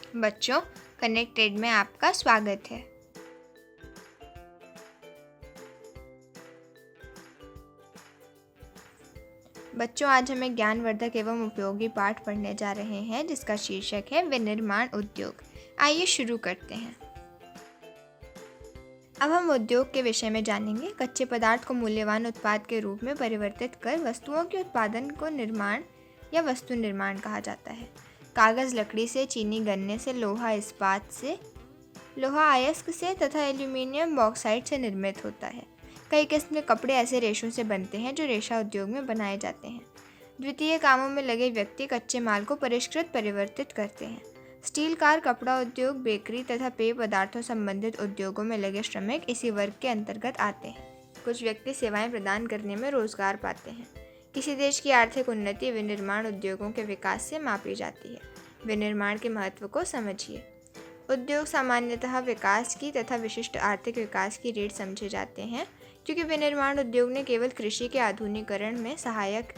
बच्चों, कनेक्टेड में आपका स्वागत है। बच्चों, आज हमें ज्ञानवर्धक एवं उपयोगी पाठ पढ़ने जा रहे हैं जिसका शीर्षक है विनिर्माण उद्योग। आइए शुरू करते हैं। अब हम उद्योग के विषय में जानेंगे। कच्चे पदार्थ को मूल्यवान उत्पाद के रूप में परिवर्तित कर वस्तुओं के उत्पादन को निर्माण या वस्तु निर्माण कहा जाता है। कागज़ लकड़ी से, चीनी गन्ने से, लोहा इस्पात से, लोहा अयस्क से तथा एल्यूमीनियम बॉक्साइट से निर्मित होता है। कई किस्म के कपड़े ऐसे रेशों से बनते हैं जो रेशा उद्योग में बनाए जाते हैं। द्वितीय कामों में लगे व्यक्ति कच्चे माल को परिष्कृत परिवर्तित करते हैं। स्टील कार, कपड़ा उद्योग, बेकरी तथा पेय पदार्थों संबंधित उद्योगों में लगे श्रमिक इसी वर्ग के अंतर्गत आते हैं। कुछ व्यक्ति सेवाएं प्रदान करने में रोजगार पाते हैं। किसी देश की आर्थिक उन्नति विनिर्माण उद्योगों के विकास से मापी जाती है। विनिर्माण के महत्व को समझिए। उद्योग सामान्यतः विकास की तथा विशिष्ट आर्थिक विकास की रीढ़ समझे जाते हैं, क्योंकि विनिर्माण उद्योग ने केवल कृषि के आधुनिकीकरण में सहायक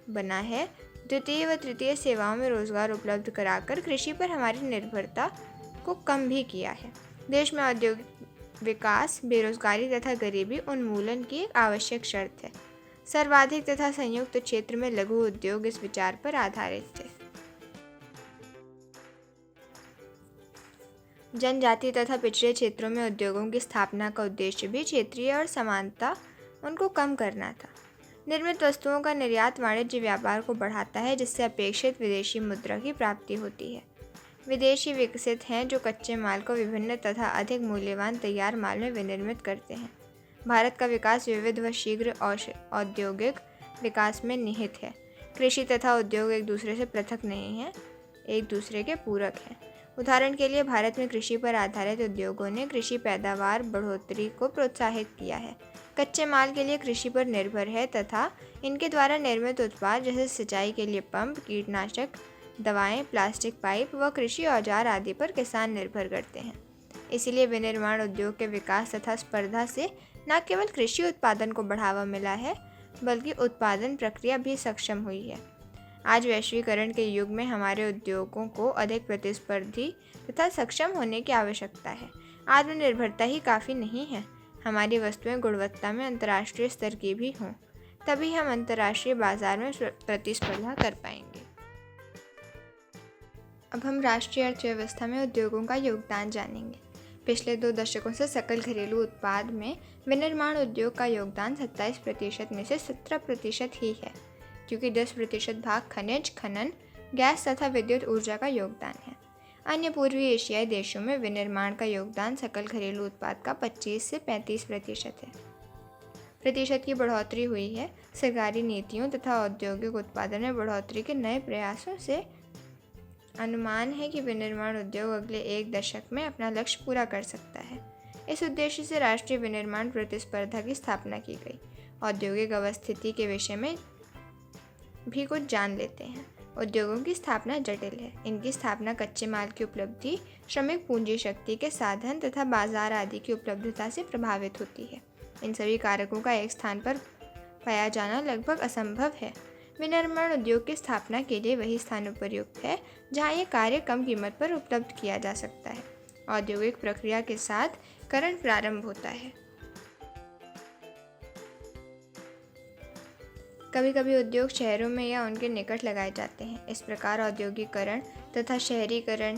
बना है। द्वितीय व तृतीय सेवाओं में रोजगार उपलब्ध कराकर कृषि पर हमारी निर्भरता को कम भी किया है। देश में औद्योगिक विकास, बेरोजगारी तथा गरीबी उन्मूलन की एक आवश्यक शर्त है। सर्वाधिक तथा संयुक्त क्षेत्र में लघु उद्योग इस विचार पर आधारित थे। जनजाति तथा पिछड़े क्षेत्रों में उद्योगों की स्थापना का उद्देश्य भी क्षेत्रीय और समानता उनको कम करना था। निर्मित वस्तुओं का निर्यात वाणिज्य व्यापार को बढ़ाता है, जिससे अपेक्षित विदेशी मुद्रा की प्राप्ति होती है। विदेशी विकसित हैं जो कच्चे माल को विभिन्न तथा अधिक मूल्यवान तैयार माल में विनिर्मित करते हैं। भारत का विकास विविध व शीघ्र औद्योगिक विकास में निहित है। कृषि तथा उद्योग एक दूसरे से पृथक नहीं है, एक दूसरे के पूरक हैं। उदाहरण के लिए भारत में कृषि पर आधारित उद्योगों ने कृषि पैदावार बढ़ोतरी को प्रोत्साहित किया है। कच्चे माल के लिए कृषि पर निर्भर है तथा इनके द्वारा निर्मित उत्पाद जैसे सिंचाई के लिए पंप, कीटनाशक दवाएं, प्लास्टिक पाइप व कृषि औजार आदि पर किसान निर्भर करते हैं। इसीलिए विनिर्माण उद्योग के विकास तथा स्पर्धा से न केवल कृषि उत्पादन को बढ़ावा मिला है, बल्कि उत्पादन प्रक्रिया भी सक्षम हुई है। आज वैश्वीकरण के युग में हमारे उद्योगों को अधिक प्रतिस्पर्धी तथा सक्षम होने की आवश्यकता है। आत्मनिर्भरता ही काफ़ी नहीं है, हमारी वस्तुएं गुणवत्ता में अंतर्राष्ट्रीय स्तर की भी हों, तभी हम अंतर्राष्ट्रीय बाजार में प्रतिस्पर्धा कर पाएंगे। अब हम राष्ट्रीय अर्थव्यवस्था में उद्योगों का योगदान जानेंगे। पिछले 2 दशकों से सकल घरेलू उत्पाद में विनिर्माण उद्योग का योगदान 27% में से 17% ही है, क्योंकि 10% भाग खनिज, खनन, गैस तथा विद्युत ऊर्जा का योगदान है। अन्य पूर्वी एशियाई देशों में विनिर्माण का योगदान सकल घरेलू उत्पाद का 25 से 35% है। प्रतिशत की बढ़ोतरी हुई है। सरकारी नीतियों तथा औद्योगिक उत्पादन में बढ़ोतरी के नए प्रयासों से अनुमान है कि विनिर्माण उद्योग अगले 1 दशक में अपना लक्ष्य पूरा कर सकता है। इस उद्देश्य से राष्ट्रीय विनिर्माण प्रतिस्पर्धा की स्थापना की गई। औद्योगिक अवस्थिति के विषय में भी कुछ जान लेते हैं। उद्योगों की स्थापना जटिल है। इनकी स्थापना कच्चे माल की उपलब्धि, श्रमिक पूंजी शक्ति के साधन तथा बाजार आदि की उपलब्धता से प्रभावित होती है। इन सभी कारकों का एक स्थान पर पाया जाना लगभग असंभव है। विनिर्माण उद्योग की स्थापना के लिए वही स्थान उपयुक्त है जहां ये कार्य कम कीमत पर उपलब्ध किया जा सकता है। औद्योगिक प्रक्रिया के साथ करण प्रारंभ होता है। कभी कभी उद्योग शहरों में या उनके निकट लगाए जाते हैं। इस प्रकार औद्योगिकरण तथा शहरीकरण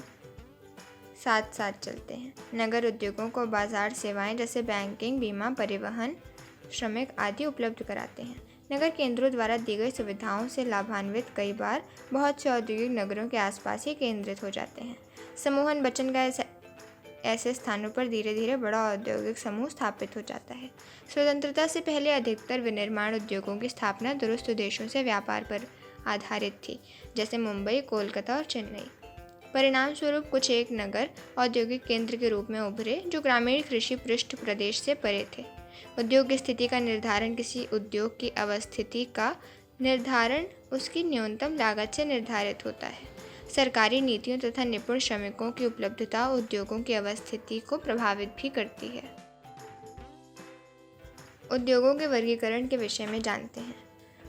साथ साथ चलते हैं। नगर उद्योगों को बाजार सेवाएं जैसे बैंकिंग, बीमा, परिवहन, श्रमिक आदि उपलब्ध कराते हैं। नगर केंद्रों द्वारा दी गई सुविधाओं से लाभान्वित कई बार बहुत से औद्योगिक नगरों के आसपास ही केंद्रित हो जाते हैं। समूहन बचन का ऐसे स्थानों पर धीरे धीरे बड़ा औद्योगिक समूह स्थापित हो जाता है। स्वतंत्रता से पहले अधिकतर विनिर्माण उद्योगों की स्थापना दूरस्थ देशों से व्यापार पर आधारित थी, जैसे मुंबई, कोलकाता और चेन्नई। परिणाम स्वरूप कुछ एक नगर औद्योगिक केंद्र के रूप में उभरे जो ग्रामीण कृषि पृष्ठ प्रदेश से परे थे। उद्योग की स्थिति का निर्धारण किसी उद्योग की अवस्थिति का निर्धारण उसकी न्यूनतम लागत से निर्धारित होता है। सरकारी नीतियों तथा निपुण श्रमिकों की उपलब्धता उद्योगों की अवस्थिति को प्रभावित भी करती है। उद्योगों के वर्गीकरण के विषय में जानते हैं।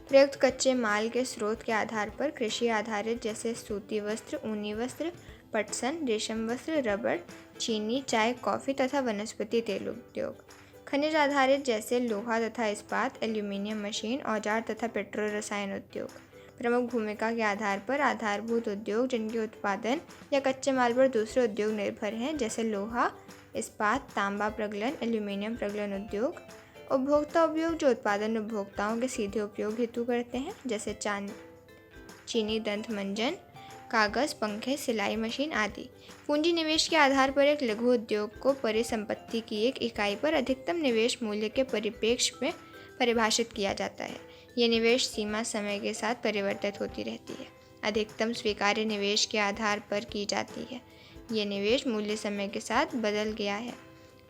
प्रयुक्त कच्चे माल के स्रोत के आधार पर कृषि आधारित जैसे सूती वस्त्र, ऊनी वस्त्र, पटसन, रेशम वस्त्र, रबर, चीनी, चाय, कॉफ़ी तथा वनस्पति तेल उद्योग। खनिज आधारित जैसे लोहा तथा इस्पात, एल्यूमीनियम मशीन, औजार तथा पेट्रो रसायन उद्योग। प्रमुख भूमिका के आधार पर आधारभूत उद्योग जिनके उत्पादन या कच्चे माल पर दूसरे उद्योग निर्भर हैं, जैसे लोहा, इस्पात, तांबा प्रगलन, एल्यूमीनियम प्रगलन उद्योग। उपभोक्ता उपयोग जो उत्पादन उपभोक्ताओं के सीधे उपयोग हेतु करते हैं, जैसे चीनी दंत मंजन, कागज़, पंखे, सिलाई मशीन आदि। पूंजी निवेश के आधार पर एक लघु उद्योग को परिसंपत्ति की एक इकाई पर अधिकतम निवेश मूल्य के परिप्रेक्ष्य में परिभाषित किया जाता है। यह निवेश सीमा समय के साथ परिवर्तित होती रहती है, अधिकतम स्वीकार्य निवेश के आधार पर की जाती है। यह निवेश मूल्य समय के साथ बदल गया है।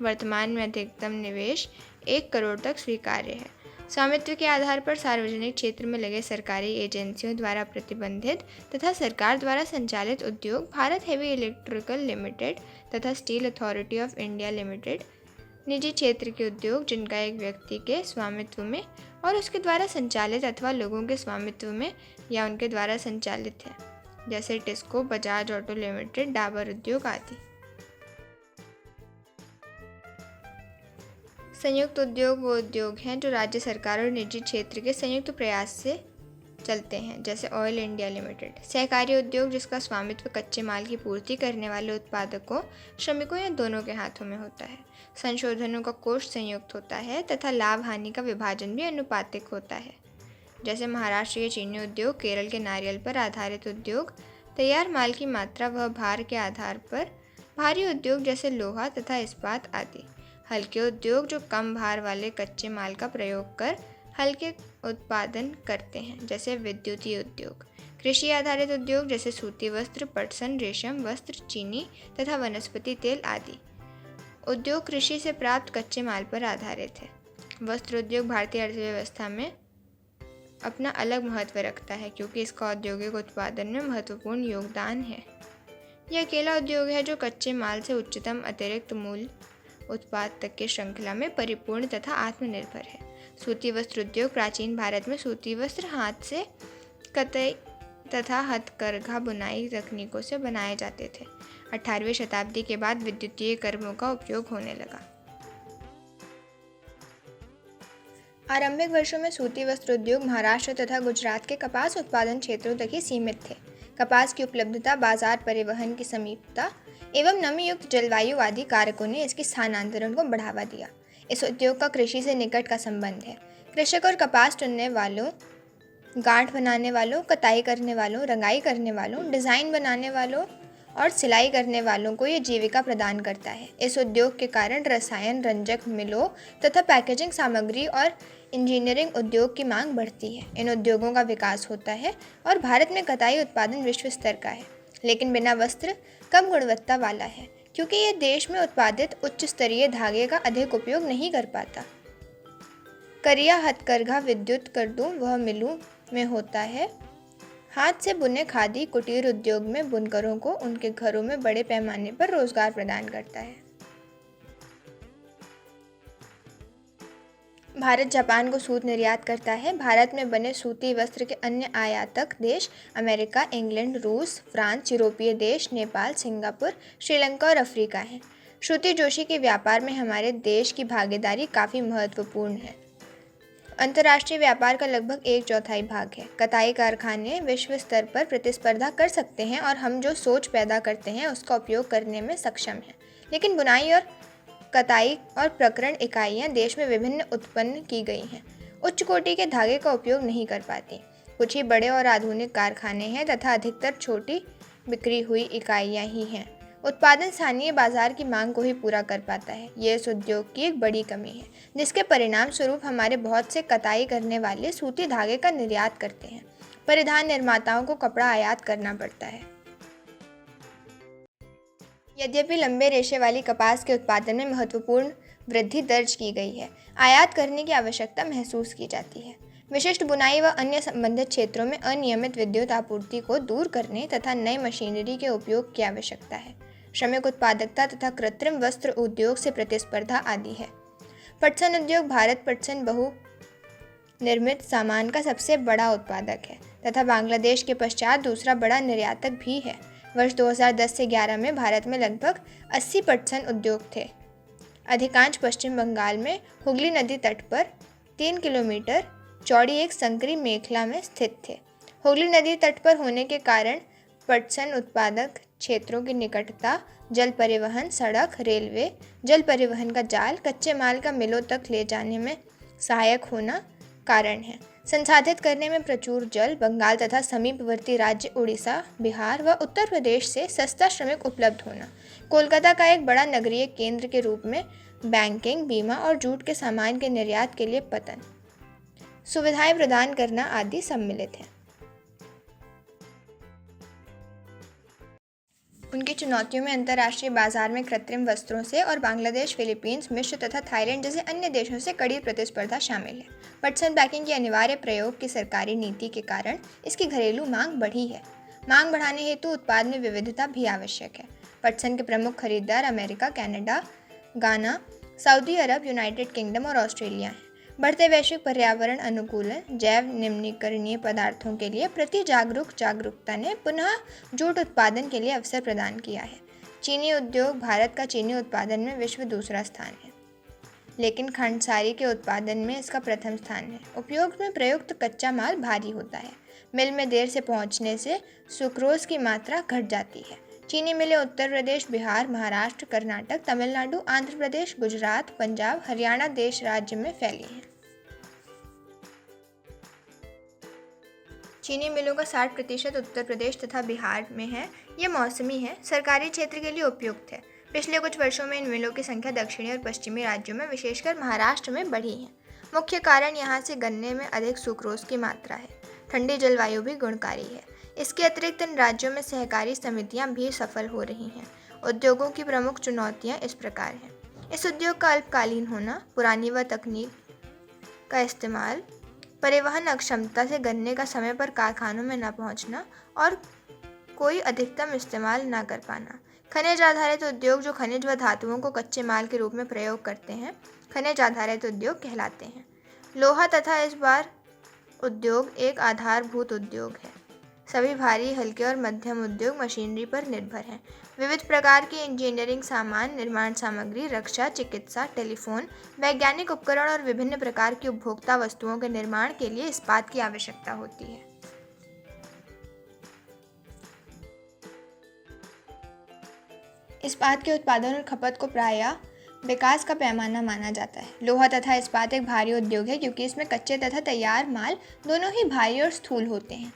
वर्तमान में अधिकतम निवेश 1 करोड़ तक स्वीकार्य है। स्वामित्व के आधार पर सार्वजनिक क्षेत्र में लगे सरकारी एजेंसियों द्वारा प्रतिबंधित तथा सरकार द्वारा संचालित उद्योग भारत हेवी इलेक्ट्रिकल लिमिटेड तथा steel authority of India limited. निजी क्षेत्र के उद्योग जिनका एक व्यक्ति के स्वामित्व में और उसके द्वारा संचालित अथवा लोगों के स्वामित्व में या उनके द्वारा संचालित है, जैसे टिस्को, बजाज ऑटो लिमिटेड, डाबर उद्योग आदि। संयुक्त उद्योग वो उद्योग हैं जो राज्य सरकार और निजी क्षेत्र के संयुक्त प्रयास से चलते हैं, जैसे ऑयल इंडिया लिमिटेड। सहकारी उद्योग जिसका स्वामित्व कच्चे माल की पूर्ति करने वाले उत्पादकों, श्रमिकों या दोनों के हाथों में होता है। संशोधनों का कोष संयुक्त होता है तथा लाभ हानि का विभाजन भी अनुपातिक होता है, जैसे महाराष्ट्र के चीनी उद्योग, केरल के नारियल पर आधारित उद्योग। तैयार माल की मात्रा व भार के आधार पर भारी उद्योग जैसे लोहा तथा इस्पात आदि। हल्के उद्योग जो कम भार वाले कच्चे माल का प्रयोग कर हल्के उत्पादन करते हैं, जैसे विद्युतीय उद्योग। कृषि आधारित उद्योग जैसे सूती वस्त्र, पटसन, रेशम वस्त्र, चीनी तथा वनस्पति तेल आदि। उद्योग कृषि से प्राप्त कच्चे माल पर आधारित है। वस्त्र उद्योग भारतीय अर्थव्यवस्था में अपना अलग महत्व रखता है क्योंकि इसका औद्योगिक उत्पादन में महत्वपूर्ण योगदान है। यह अकेला उद्योग है जो कच्चे माल से उच्चतम अतिरिक्त मूल्य उत्पाद तक की श्रृंखला में परिपूर्ण तथा आत्मनिर्भर है। सूती वस्त्र उद्योग प्राचीन भारत में सूती वस्त्र हाथ से कताई तथा हथकरघा बुनाई तकनीकों से बनाए जाते थे। 18वीं शताब्दी के बाद विद्युतीय कर्मों का उपयोग होने लगा। आरंभिक वर्षों में सूती वस्त्र उद्योग महाराष्ट्र तथा गुजरात के कपास उत्पादन क्षेत्रों तक ही सीमित थे। कपास की उपलब्धता, बाजार परिवहन की समीपता एवं नमी युक्त जलवायु आदि कारकों ने इसके स्थानांतरण को बढ़ावा दिया। इस उद्योग का कृषि से निकट का संबंध है। कृषक और कपास चुनने वालों, गांठ बनाने वालों, कताई करने वालों, रंगाई करने वालों, डिज़ाइन बनाने वालों और सिलाई करने वालों को ये जीविका प्रदान करता है। इस उद्योग के कारण रसायन, रंजक मिलों तथा पैकेजिंग सामग्री और इंजीनियरिंग उद्योग की मांग बढ़ती है। इन उद्योगों का विकास होता है और भारत में कताई उत्पादन विश्व स्तर का है, लेकिन बिना वस्त्र कम गुणवत्ता वाला है क्योंकि यह देश में उत्पादित उच्च स्तरीय धागे का अधिक उपयोग नहीं कर पाता। करिया हथकरघा विद्युत करदू वह मिलों में होता है। हाथ से बुने खादी कुटीर उद्योग में बुनकरों को उनके घरों में बड़े पैमाने पर रोजगार प्रदान करता है। भारत जापान को सूत निर्यात करता है। भारत में बने सूती वस्त्र के अन्य आयातक देश अमेरिका, इंग्लैंड, रूस, फ्रांस, यूरोपीय देश, नेपाल, सिंगापुर, श्रीलंका और अफ्रीका हैं। श्रुति जोशी के व्यापार में हमारे देश की भागीदारी काफ़ी महत्वपूर्ण है। अंतर्राष्ट्रीय व्यापार का लगभग 1/4 भाग है। कताई कारखाने विश्व स्तर पर प्रतिस्पर्धा कर सकते हैं और हम जो सोच पैदा करते हैं उसका उपयोग करने में सक्षम हैं, लेकिन बुनाई और कताई और प्रकरण इकाइयाँ देश में विभिन्न उत्पन्न की गई हैं, उच्च कोटि के धागे का उपयोग नहीं कर पाती। कुछ ही बड़े और आधुनिक कारखाने हैं तथा अधिकतर छोटी बिक्री हुई इकाइयाँ ही हैं। उत्पादन स्थानीय बाजार की मांग को ही पूरा कर पाता है। ये इस उद्योग की एक बड़ी कमी है, जिसके परिणाम स्वरूप हमारे बहुत से कताई करने वाले सूती धागे का निर्यात करते हैं। परिधान निर्माताओं को कपड़ा आयात करना पड़ता है। यद्यपि लंबे रेशे वाली कपास के उत्पादन में महत्वपूर्ण वृद्धि दर्ज की गई है, आयात करने की आवश्यकता महसूस की जाती है। विशिष्ट बुनाई व अन्य संबंधित क्षेत्रों में अनियमित विद्युत आपूर्ति को दूर करने तथा नई मशीनरी के उपयोग की आवश्यकता है। श्रमिक उत्पादकता तथा कृत्रिम वस्त्र उद्योग से प्रतिस्पर्धा आदि है। पटसन उद्योग भारत पटसन बहु निर्मित सामान का सबसे बड़ा उत्पादक है तथा बांग्लादेश के पश्चात दूसरा बड़ा निर्यातक भी है। वर्ष 2010 से 11 में भारत में लगभग 80% उद्योग थे। अधिकांश पश्चिम बंगाल में हुगली नदी तट पर 3 किलोमीटर चौड़ी एक संकरी मेखला में स्थित थे। हुगली नदी तट पर होने के कारण पटसन उत्पादक क्षेत्रों की निकटता, जल परिवहन, सड़क, रेलवे, जल परिवहन का जाल, कच्चे माल का मिलों तक ले जाने में सहायक होना कारण है। संसाधित करने में प्रचुर जल, बंगाल तथा समीपवर्ती राज्य उड़ीसा, बिहार व उत्तर प्रदेश से सस्ता श्रमिक उपलब्ध होना, कोलकाता का एक बड़ा नगरीय केंद्र के रूप में बैंकिंग, बीमा और जूट के सामान के निर्यात के लिए पतन, सुविधाएं प्रदान करना आदि सम्मिलित है। उनकी चुनौतियों में अंतर्राष्ट्रीय बाजार में कृत्रिम वस्त्रों से और बांग्लादेश, फिलीपींस, मिस्र तथा थाईलैंड जैसे अन्य देशों से कड़ी प्रतिस्पर्धा शामिल है। पटसन पैकिंग के अनिवार्य प्रयोग की सरकारी नीति के कारण इसकी घरेलू मांग बढ़ी है। मांग बढ़ाने हेतु उत्पाद में विविधता भी आवश्यक है। पटसन के प्रमुख खरीदार अमेरिका, कनाडा, गाना, सऊदी अरब, यूनाइटेड किंगडम और ऑस्ट्रेलिया हैं। बढ़ते वैश्विक पर्यावरण अनुकूलन, जैव निम्नीकरणीय पदार्थों के लिए प्रति जागरूकता ने पुनः जूट उत्पादन के लिए अवसर प्रदान किया है। चीनी उद्योग, भारत का चीनी उत्पादन में विश्व दूसरा स्थान है, लेकिन खांडसारी के उत्पादन में इसका प्रथम स्थान है। उपयोग में प्रयुक्त कच्चा माल भारी होता है। मिल में देर से पहुंचने से सुक्रोज की मात्रा घट जाती है। चीनी मिलें उत्तर प्रदेश, बिहार, महाराष्ट्र, कर्नाटक, तमिलनाडु, आंध्र प्रदेश, गुजरात, पंजाब, हरियाणा देश राज्य में फैली हैं। चीनी मिलों का 60% उत्तर प्रदेश तथा बिहार में है। ये मौसमी है, सरकारी क्षेत्र के लिए उपयुक्त है। पिछले कुछ वर्षों में इन मिलों की संख्या दक्षिणी और पश्चिमी राज्यों में, विशेषकर महाराष्ट्र में बढ़ी है। मुख्य कारण यहाँ से गन्ने में अधिक सुक्रोज की मात्रा है। ठंडी जलवायु भी गुणकारी है। इसके अतिरिक्त इन राज्यों में सहकारी समितियाँ भी सफल हो रही हैं। उद्योगों की प्रमुख चुनौतियाँ इस प्रकार हैं। इस उद्योग का अल्पकालीन होना, पुरानी व तकनीक का इस्तेमाल, परिवहन अक्षमता से गन्ने का समय पर कारखानों में न पहुंचना और कोई अधिकतम इस्तेमाल न कर पाना। खनिज आधारित उद्योग, जो खनिज व धातुओं को कच्चे माल के रूप में प्रयोग करते हैं, खनिज आधारित उद्योग कहलाते हैं। लोहा तथा इस्पात उद्योग एक आधारभूत उद्योग है। सभी भारी, हल्के और मध्यम उद्योग मशीनरी पर निर्भर हैं। विविध प्रकार के इंजीनियरिंग सामान, निर्माण सामग्री, रक्षा, चिकित्सा, टेलीफोन, वैज्ञानिक उपकरण और विभिन्न प्रकार की उपभोक्ता वस्तुओं के निर्माण के लिए इस्पात की आवश्यकता होती है। इस्पात के उत्पादन और खपत को प्रायः विकास का पैमाना माना जाता है। लोहा तथा इस्पात एक भारी उद्योग है, क्योंकि इसमें कच्चे तथा तैयार माल दोनों ही भारी और स्थूल होते हैं,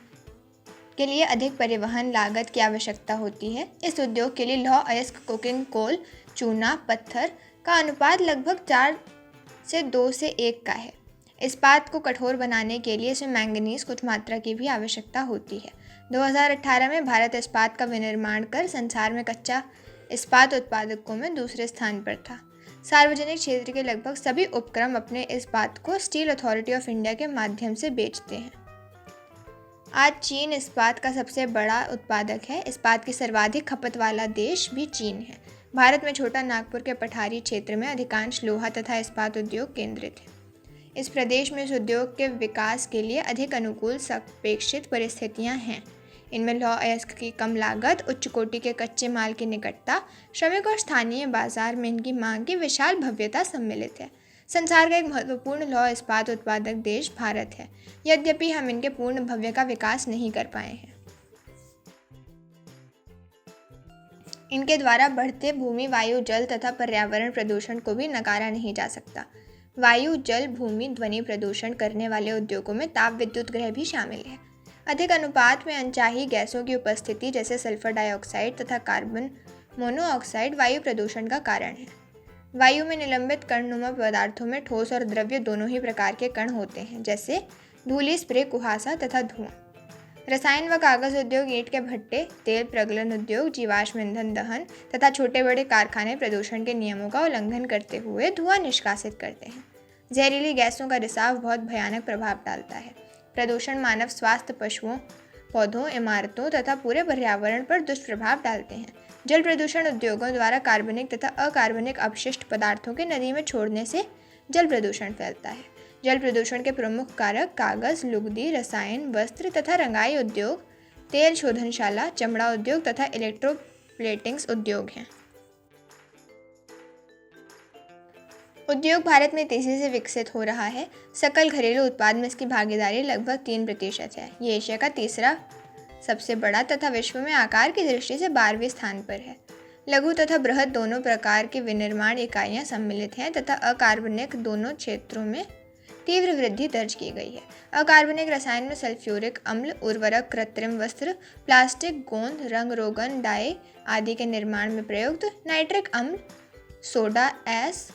के लिए अधिक परिवहन लागत की आवश्यकता होती है। इस उद्योग के लिए लौह अयस्क, कोकिंग कोल, चूना, पत्थर का अनुपात लगभग 4 से 2 से 1 का है। इस्पात को कठोर बनाने के लिए इसमें मैंगनीज कुछ मात्रा की भी आवश्यकता होती है। 2018 में भारत इस्पात का विनिर्माण कर संसार में कच्चा इस्पात उत्पादकों में दूसरे स्थान पर था। सार्वजनिक क्षेत्र के लगभग सभी उपक्रम अपने इस्पात को स्टील अथॉरिटी ऑफ इंडिया के माध्यम से बेचते हैं। आज चीन इस्पात का सबसे बड़ा उत्पादक है। इस्पात की सर्वाधिक खपत वाला देश भी चीन है। भारत में छोटा नागपुर के पठारी क्षेत्र में अधिकांश लोहा तथा इस्पात उद्योग केंद्रित है। इस प्रदेश में इस उद्योग के विकास के लिए अधिक अनुकूल सापेक्षिक परिस्थितियां हैं। इनमें लौह अयस्क की कम लागत, उच्च कोटि के कच्चे माल की निकटता, श्रमिक और स्थानीय बाजार में इनकी मांग की विशाल भव्यता सम्मिलित है। संसार का एक महत्वपूर्ण लौह इस्पात उत्पादक देश भारत है, यद्यपि हम इनके पूर्ण भव्य का विकास नहीं कर पाए हैं। इनके द्वारा बढ़ते भूमि, वायु, जल तथा पर्यावरण प्रदूषण को भी नकारा नहीं जा सकता। वायु, जल, भूमि, ध्वनि प्रदूषण करने वाले उद्योगों में ताप विद्युत गृह भी शामिल है। अधिक अनुपात में अनचाही गैसों की उपस्थिति, जैसे सल्फर डाइऑक्साइड तथा कार्बन मोनोऑक्साइड, वायु प्रदूषण का कारण है। वायु में निलंबित कणनुमा पदार्थों में ठोस और द्रव्य दोनों ही प्रकार के कण होते हैं, जैसे धूलि, स्प्रे, कुहासा तथा धुआं। रसायन व कागज उद्योग, ईंट के भट्टे, तेल प्रगलन उद्योग, जीवाश्म ईंधन दहन तथा छोटे बड़े कारखाने प्रदूषण के नियमों का उल्लंघन करते हुए धुआं निष्कासित करते हैं। जहरीली गैसों का रिसाव बहुत भयानक प्रभाव डालता है। प्रदूषण मानव स्वास्थ्य, पशुओं, पौधों, इमारतों तथा पूरे पर्यावरण पर दुष्प्रभाव डालते हैं। जल प्रदूषण उद्योगों द्वारा कार्बनिक तथा अकार्बनिक अपशिष्ट पदार्थों के नदी में छोड़ने से जल प्रदूषण फैलता है। जल प्रदूषण के प्रमुख कारक कागज, लुगदी, रसायन, वस्त्र तथा रंगाई उद्योग, तेल शोधनशाला, चमड़ा उद्योग तथा इलेक्ट्रोप्लेटिंग्स उद्योग हैं। उद्योग भारत में तेजी से विकसित हो रहा है। सकल घरेलू उत्पाद में इसकी भागीदारी लगभग 3% है। ये एशिया का तीसरा सबसे बड़ा तथा विश्व में आकार की दृष्टि से 12वें स्थान पर है। लघु तथा बृहद दोनों प्रकार की विनिर्माण इकाइयां सम्मिलित हैं तथा अकार्बनिक दोनों क्षेत्रों में तीव्र वृद्धि दर्ज की गई है। अकार्बनिक रसायन में सल्फ्यूरिक अम्ल, उर्वरक, कृत्रिम वस्त्र, प्लास्टिक, गोंद, रंग रोगन, डाई आदि के निर्माण में प्रयुक्त, नाइट्रिक अम्ल, सोडा ऐश,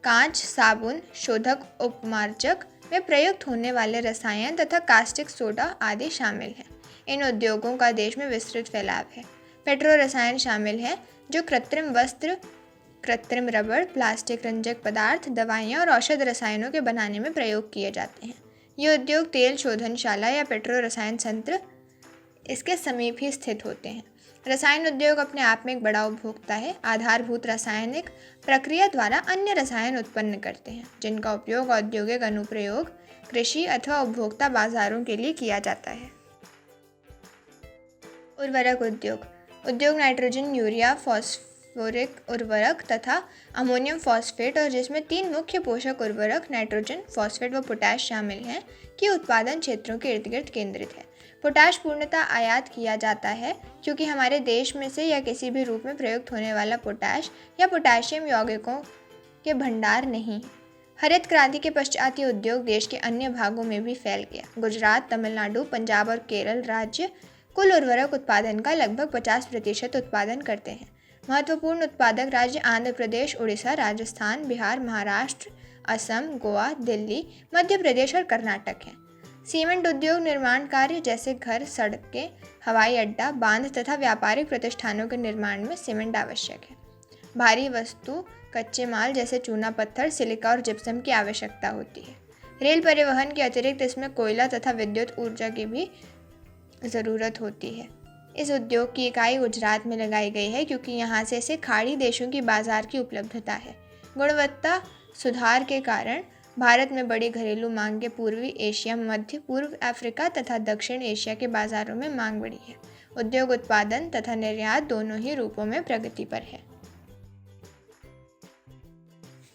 कांच, साबुन, शोधक, उपमार्जक में प्रयुक्त होने वाले रसायन तथा कास्टिक सोडा आदि शामिल हैं। इन उद्योगों का देश में विस्तृत फैलाव है। पेट्रो रसायन शामिल है जो कृत्रिम वस्त्र, कृत्रिम रबड़, प्लास्टिक रंजक पदार्थ, दवाइयाँ और औषध रसायनों के बनाने में प्रयोग किए जाते हैं। ये उद्योग तेल शोधनशाला या पेट्रो रसायन संयंत्र इसके समीप ही स्थित होते हैं। रसायन उद्योग अपने आप में एक बड़ा उपभोक्ता है। आधारभूत रासायनिक प्रक्रिया द्वारा अन्य रसायन उत्पन्न करते हैं जिनका उपयोग औद्योगिक अनुप्रयोग, कृषि अथवा उपभोक्ता बाजारों के लिए किया जाता है। उर्वरक उद्योग नाइट्रोजन, यूरिया, फॉस्फोरिक उर्वरक तथा अमोनियम फॉस्फेट और जिसमें 3 मुख्य पोषक उर्वरक नाइट्रोजन, फॉस्फेट व पोटैश शामिल हैं कि उत्पादन क्षेत्रों के इर्द गिर्द केंद्रित है। पोटाश पूर्णतः आयात किया जाता है क्योंकि हमारे देश में से या किसी भी रूप में प्रयुक्त होने वाला पोटाश या पोटाशियम यौगिकों के भंडार नहीं है। हरित क्रांति के पश्चात ये उद्योग देश के अन्य भागों में भी फैल गया। गुजरात, तमिलनाडु, पंजाब और केरल राज्य कुल उर्वरक उत्पादन का लगभग 50% उत्पादन करते हैं। महत्वपूर्ण उत्पादक राज्य आंध्र प्रदेश, उड़ीसा, राजस्थान, बिहार, महाराष्ट्र, असम, गोवा, दिल्ली, मध्य प्रदेश और कर्नाटक हैं। सीमेंट उद्योग निर्माण कार्य जैसे घर, सड़कें, हवाई अड्डा, बांध तथा व्यापारिक प्रतिष्ठानों के निर्माण में सीमेंट आवश्यक है। भारी वस्तु, कच्चे माल जैसे चूना पत्थर, सिलिका और जिप्सम की आवश्यकता होती है। रेल परिवहन के अतिरिक्त इसमें कोयला तथा विद्युत ऊर्जा की भी ज़रूरत होती है। इस उद्योग की इकाई गुजरात में लगाई गई है क्योंकि यहाँ से इसे खाड़ी देशों की बाजार की उपलब्धता है। गुणवत्ता सुधार के कारण भारत में बड़ी घरेलू मांग के पूर्वी एशिया, मध्य पूर्व अफ्रीका तथा दक्षिण एशिया के बाजारों में मांग बढ़ी है। उद्योग उत्पादन तथा निर्यात दोनों ही रूपों में प्रगति पर है।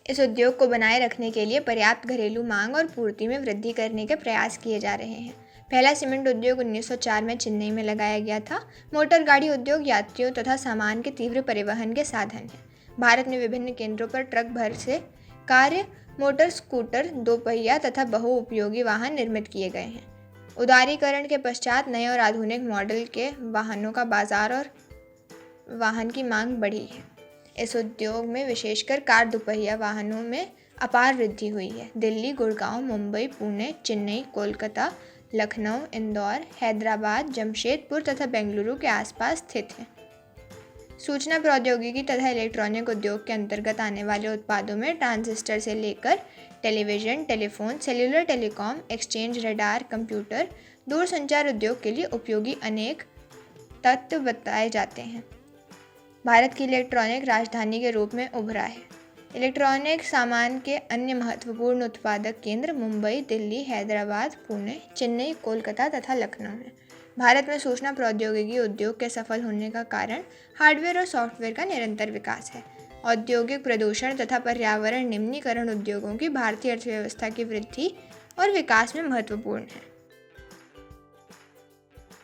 इस उद्योग को बनाए रखने के लिए पर्याप्त घरेलू मांग और पूर्ति में वृद्धि करने के प्रयास किए जा रहे हैं। पहला सीमेंट उद्योग 1904 में चेन्नई में लगाया गया था। मोटर गाड़ी उद्योग यात्रियों तथा सामान के तीव्र परिवहन के साधन है। भारत में विभिन्न केंद्रों पर ट्रक भर से कार्य मोटर स्कूटर, 2 पहिया तथा बहुउपयोगी वाहन निर्मित किए गए हैं। उदारीकरण के पश्चात नए और आधुनिक मॉडल के वाहनों का बाजार और वाहन की मांग बढ़ी है। इस उद्योग में विशेषकर कार दुपहिया वाहनों में अपार वृद्धि हुई है। दिल्ली, गुड़गांव, मुंबई, पुणे, चेन्नई, कोलकाता, लखनऊ, इंदौर, हैदराबाद, जमशेदपुर तथा बेंगलुरु के आसपास स्थित हैं। सूचना प्रौद्योगिकी तथा इलेक्ट्रॉनिक उद्योग के अंतर्गत आने वाले उत्पादों में ट्रांजिस्टर से लेकर television, telephone, cellular telecom, exchange, radar, computer, दूरसंचार उद्योग के लिए उपयोगी अनेक तत्व बताए जाते हैं। भारत की इलेक्ट्रॉनिक राजधानी के रूप में उभरा है। इलेक्ट्रॉनिक सामान के अन्य महत्वपूर्ण उत्पादक केंद्र मुंबई, दिल्ली, हैदराबाद, पुणे, चेन्नई, कोलकाता तथा लखनऊ हैं। भारत में सूचना प्रौद्योगिकी उद्योग के सफल होने का कारण हार्डवेयर और सॉफ्टवेयर का निरंतर विकास है। औद्योगिक प्रदूषण तथा पर्यावरण निम्नीकरण उद्योगों की भारतीय अर्थव्यवस्था की वृद्धि और विकास में महत्वपूर्ण है।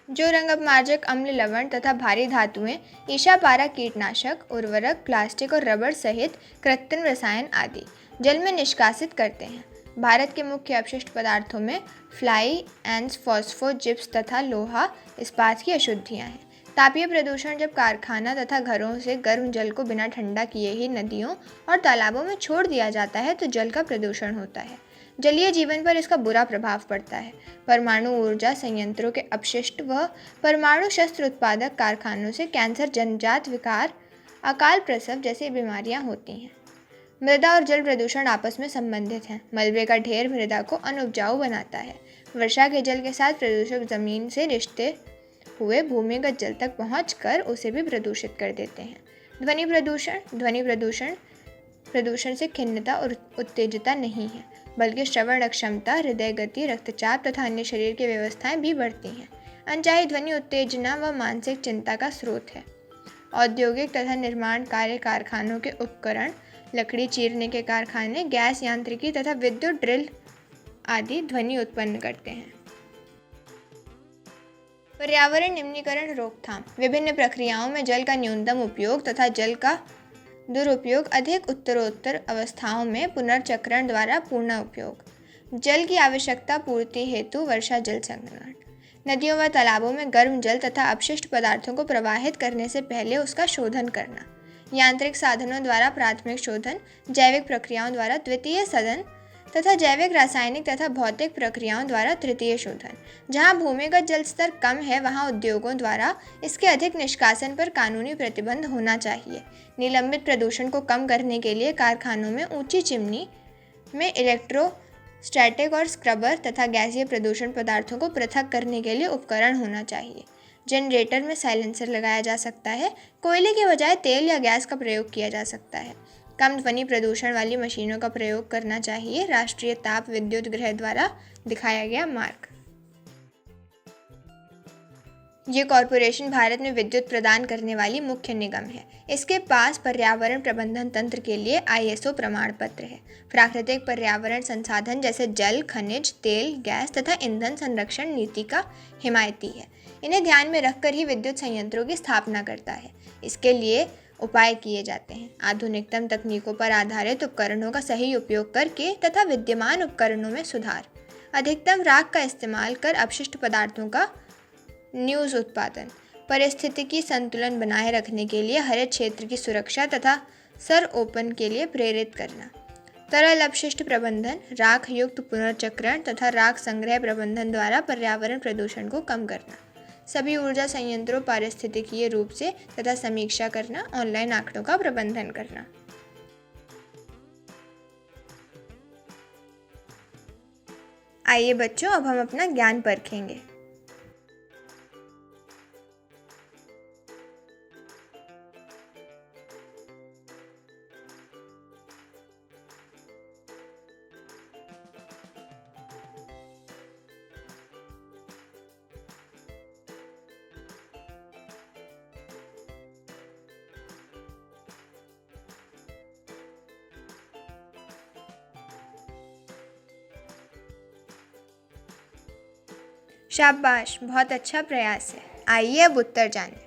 जो रंग अपमार्जक, अम्ल, लवण तथा भारी धातुएं, ईशा, पारा, कीटनाशक, उर्वरक, प्लास्टिक और रबड़ सहित कृत्रिम रसायन आदि जल में निष्कासित करते हैं। भारत के मुख्य अपशिष्ट पदार्थों में फ्लाई एंड फॉस्फो, जिप्स तथा लोहा इस्पात की अशुद्धियाँ हैं। तापीय प्रदूषण जब कारखाना तथा घरों से गर्म जल को बिना ठंडा किए ही नदियों और तालाबों में छोड़ दिया जाता है तो जल का प्रदूषण होता है। जलीय जीवन पर इसका बुरा प्रभाव पड़ता है। परमाणु ऊर्जा संयंत्रों के अपशिष्ट व परमाणु शस्त्र उत्पादक कारखानों से कैंसर, जन्मजात विकार, अकाल प्रसव जैसी बीमारियां होती हैं। मृदा और जल प्रदूषण आपस में संबंधित हैं। मलबे का ढेर मृदा को अनउपजाऊ बनाता है। वर्षा के जल के साथ प्रदूषक जमीन से रिश्ते हुए भूमिगत जल तक पहुंचकर उसे भी प्रदूषित कर देते हैं। ध्वनि प्रदूषण से खिन्नता और उत्तेजता नहीं है, बल्कि श्रवण अक्षमता, हृदय गति, रक्तचाप तथा अन्य शरीर की व्यवस्थाएं भी बढ़ती हैं। अनचाही ध्वनि उत्तेजना व मानसिक चिंता का स्रोत है। औद्योगिक तथा निर्माण कार्य कारखानों के उपकरण, लकड़ी चीरने के कारखाने, गैस यांत्रिकी तथा विद्युत ड्रिल आदि ध्वनि उत्पन्न करते हैं। पर्यावरण निम्नीकरण रोकथाम। विभिन्न प्रक्रियाओं में जल का न्यूनतम उपयोग तथा जल का दुरुपयोग, अधिक उत्तरोत्तर अवस्थाओं में पुनर्चक्रण द्वारा पूर्ण उपयोग, जल की आवश्यकता पूर्ति हेतु वर्षा जल संग्रहण, नदियों व तालाबों में गर्म जल तथा अपशिष्ट पदार्थों को प्रवाहित करने से पहले उसका शोधन करना, यांत्रिक साधनों द्वारा प्राथमिक शोधन, जैविक प्रक्रियाओं द्वारा द्वितीय शोधन तथा जैविक, रासायनिक तथा भौतिक प्रक्रियाओं द्वारा तृतीय शोधन। जहाँ भूमिगत जल स्तर कम है वहाँ उद्योगों द्वारा इसके अधिक निष्कासन पर कानूनी प्रतिबंध होना चाहिए। निलंबित प्रदूषण को कम करने के लिए कारखानों में ऊंची चिमनी में इलेक्ट्रोस्टैटिक और स्क्रबर तथा गैसीय प्रदूषण पदार्थों को पृथक करने के लिए उपकरण होना चाहिए। जनरेटर में साइलेंसर लगाया जा सकता है। कोयले के बजाय तेल या गैस का प्रयोग किया जा सकता है। कम ध्वनि प्रदूषण वाली मशीनों का प्रयोग करना चाहिए। राष्ट्रीय ताप विद्युत गृह द्वारा दिखाया गया मार्ग। ये कॉरपोरेशन भारत में विद्युत प्रदान करने वाली मुख्य निगम है। इसके पास पर्यावरण प्रबंधन तंत्र के लिए ISO प्रमाण पत्र है। प्राकृतिक पर्यावरण संसाधन जैसे जल, खनिज, तेल, गैस तथा ईंधन संरक्षण नीति का हिमायती है। इन्हें ध्यान में रखकर ही विद्युत संयंत्रों की स्थापना करता है। इसके लिए उपाय किए जाते हैं। आधुनिकतम तकनीकों पर आधारित उपकरणों का सही उपयोग करके तथा विद्यमान उपकरणों में सुधार, अधिकतम राख का इस्तेमाल कर अपशिष्ट पदार्थों का न्यूज़ उत्पादन, पारिस्थितिकी संतुलन बनाए रखने के लिए हरित क्षेत्र की सुरक्षा तथा सरोपण के लिए प्रेरित करना, तरल अपशिष्ट प्रबंधन, राख युक्त पुनर्चक्रण तथा राख संग्रह प्रबंधन द्वारा पर्यावरण प्रदूषण को कम करना, सभी ऊर्जा संयंत्रों पारिस्थितिकीय रूप से तथा समीक्षा करना, ऑनलाइन आंकड़ों का प्रबंधन करना। आइए बच्चों, अब हम अपना ज्ञान परखेंगे। शाबाश, बहुत अच्छा प्रयास है। आइए अब उत्तर जानें।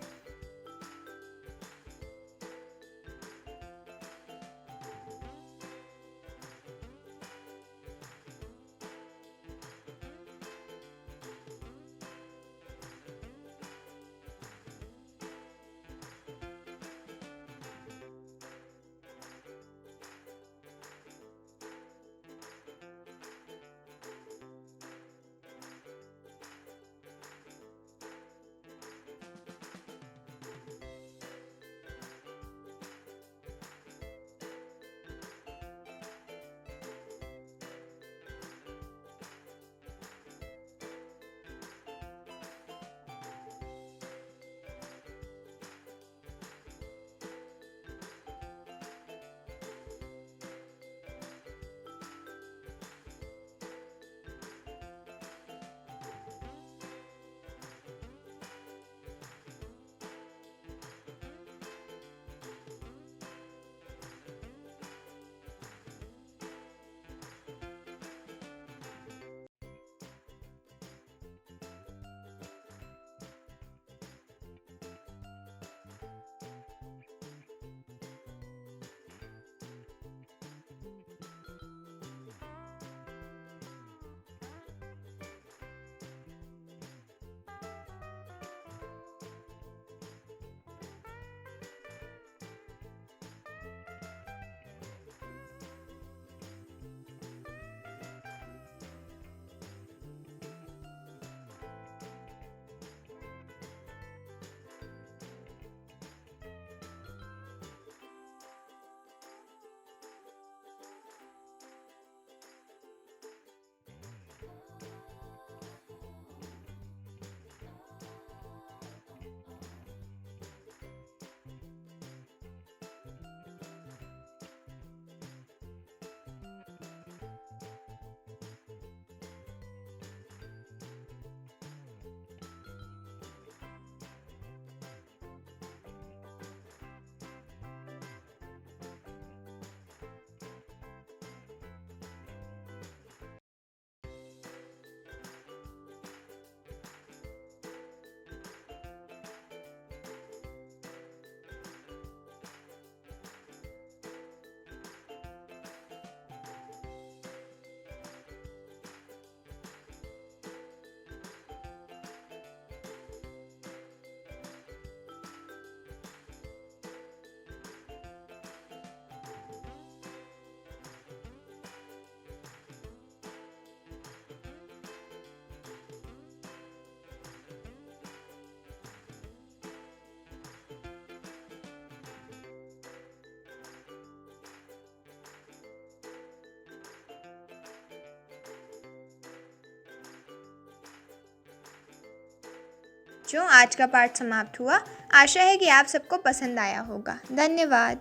बच्चों, आज का पाठ समाप्त हुआ। आशा है कि आप सबको पसंद आया होगा। धन्यवाद।